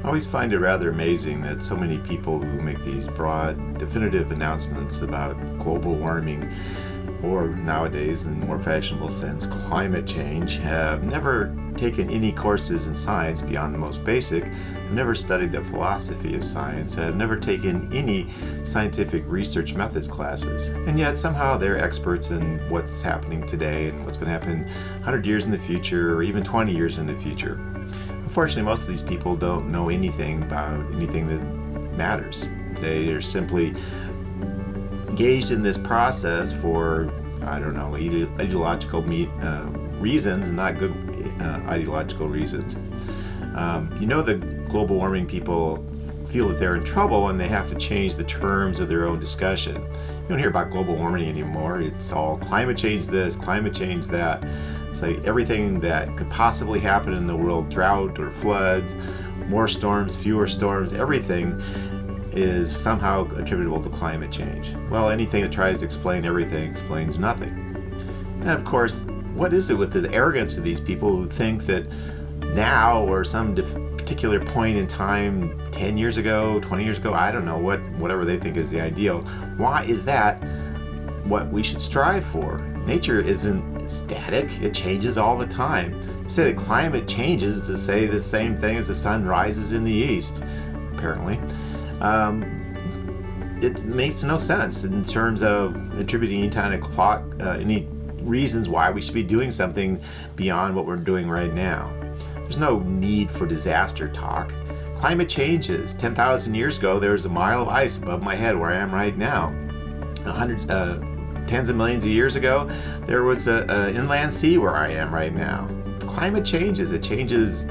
always find it rather amazing that so many people who make these broad, definitive announcements about global warming, or nowadays, in the more fashionable sense, climate change, have never taken any courses in science beyond the most basic, have never studied the philosophy of science, have never taken any scientific research methods classes, and yet somehow they're experts in what's happening today and what's going to happen 100 years in the future or even 20 years in the future. Unfortunately, most of these people don't know anything about anything that matters. They are simply engaged in this process for, ideological reasons and not good ideological reasons. The global warming people feel that they're in trouble when they have to change the terms of their own discussion. You don't hear about global warming anymore. It's all climate change this, climate change that. It's like everything that could possibly happen in the world, drought or floods, more storms, fewer storms, everything is somehow attributable to climate change. Well, anything that tries to explain everything explains nothing. And of course, what is it with the arrogance of these people who think that now or some particular point in time, 10 years ago, 20 years ago, I don't know, whatever they think is the ideal, why is that what we should strive for? Nature isn't static, it changes all the time. To say that climate changes is to say the same thing as the sun rises in the east, apparently. It makes no sense in terms of attributing any kind of any reasons why we should be doing something beyond what we're doing right now. There's no need for disaster talk. Climate changes. 10,000 years ago, there was a mile of ice above my head where I am right now. Tens of millions of years ago, there was an inland sea where I am right now. Climate changes. It changes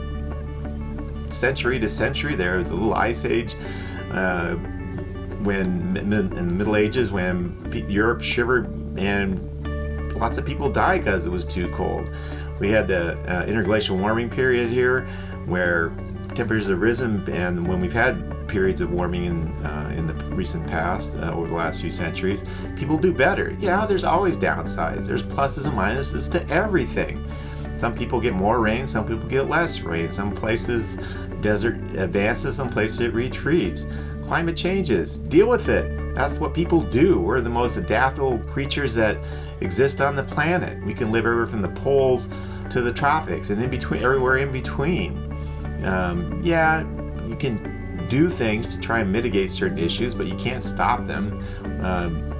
century to century. There was the little ice age when in the Middle Ages, when Europe shivered and lots of people died because it was too cold. We had the interglacial warming period here, where temperatures have risen, and when we've had periods of warming in the recent past, over the last few centuries, people do better. Yeah, there's always downsides. There's pluses and minuses to everything. Some people get more rain, some people get less rain. Some places desert advances, some places it retreats. Climate changes. Deal with it. That's what people do. We're the most adaptable creatures that exist on the planet. We can live everywhere from the poles to the tropics and in between, everywhere in between. You can do things to try and mitigate certain issues, but you can't stop them.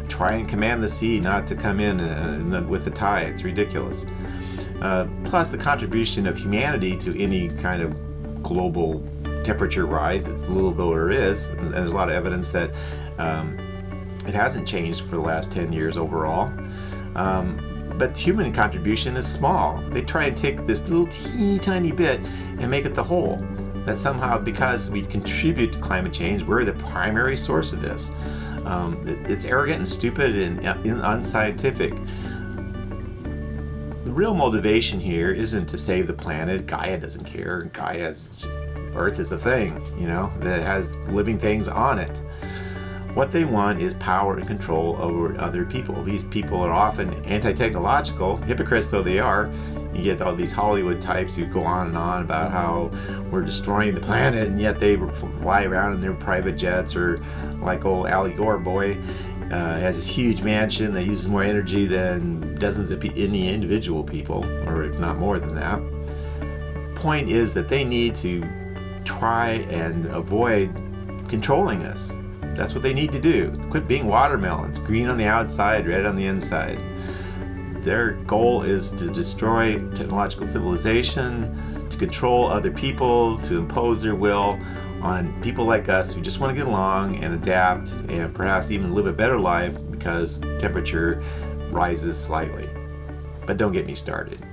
Try and command the sea not to come in with the tide. It's ridiculous. Plus, the contribution of humanity to any kind of global temperature rise, it's little though there is, and there's a lot of evidence that it hasn't changed for the last 10 years overall. But human contribution is small. They try and take this little teeny tiny bit and make it the whole. That somehow, because we contribute to climate change, we're the primary source of this. It's arrogant and stupid and unscientific. The real motivation here isn't to save the planet. Gaia doesn't care. Earth is a thing, that has living things on it. What they want is power and control over other people. These people are often anti-technological, hypocrites though they are. You get all these Hollywood types who go on and on about how we're destroying the planet, and yet they fly around in their private jets, or like old Al Gore boy has this huge mansion that uses more energy than dozens of any individual people, or if not more than that. Point is that they need to try and avoid controlling us. That's what they need to do. Quit being watermelons, green on the outside, red on the inside. Their goal is to destroy technological civilization, to control other people, to impose their will on people like us who just want to get along and adapt and perhaps even live a better life because temperature rises slightly. But don't get me started.